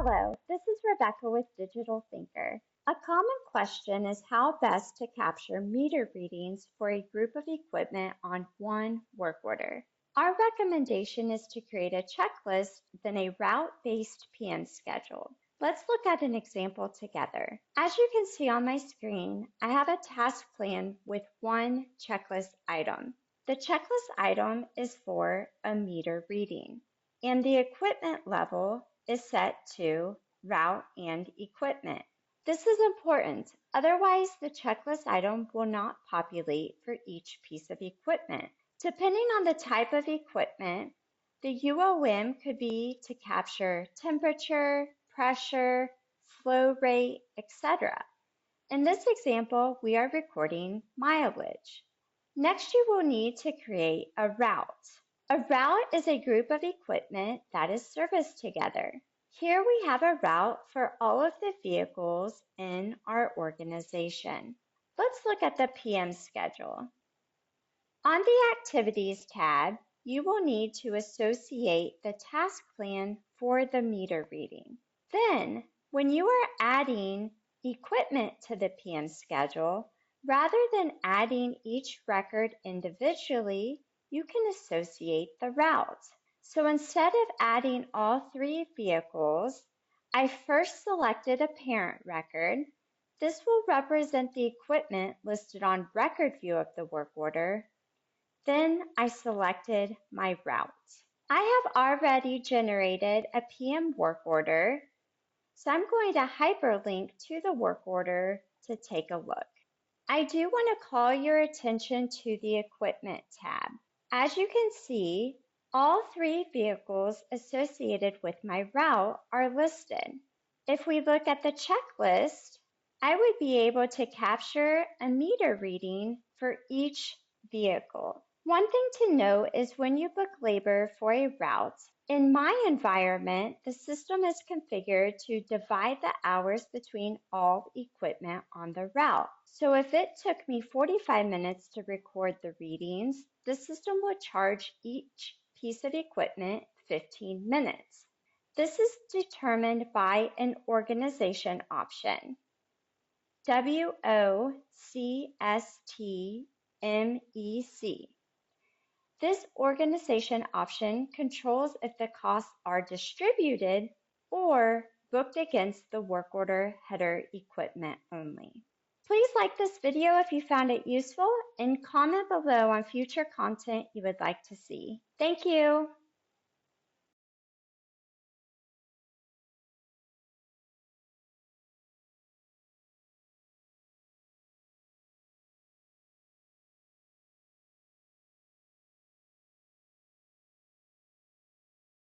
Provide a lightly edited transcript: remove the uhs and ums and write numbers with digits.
Hello, this is Rebecca with Digital Thinker. A common question is how best to capture meter readings for a group of equipment on one work order. Our recommendation is to create a checklist, then a route-based PM schedule. Let's look at an example together. As you can see on my screen, I have a task plan with one checklist item. The checklist item is for a meter reading, and the equipment level is set to route and equipment. This is important, otherwise the checklist item will not populate for each piece of equipment. Depending on the type of equipment, the UOM could be to capture temperature, pressure, flow rate, etc. In this example, we are recording mileage. Next, you will need to create a route. A route is a group of equipment that is serviced together. Here we have a route for all of the vehicles in our organization. Let's look at the PM schedule. On the Activities tab, you will need to associate the task plan for the meter reading. Then, when you are adding equipment to the PM schedule, rather than adding each record individually, you can associate the route. So instead of adding all 3 vehicles, I first selected a parent record. This will represent the equipment listed on record view of the work order. Then I selected my route. I have already generated a PM work order, so I'm going to hyperlink to the work order to take a look. I do want to call your attention to the Equipment tab. As you can see, all 3 vehicles associated with my route are listed. If we look at the checklist, I would be able to capture a meter reading for each vehicle. One thing to note is when you book labor for a route, in my environment, the system is configured to divide the hours between all equipment on the route. So if it took me 45 minutes to record the readings, the system would charge each piece of equipment 15 minutes. This is determined by an organization option. WOCSTMEC. This organization option controls if the costs are distributed or booked against the work order header equipment only. Please like this video if you found it useful and comment below on future content you would like to see. Thank you.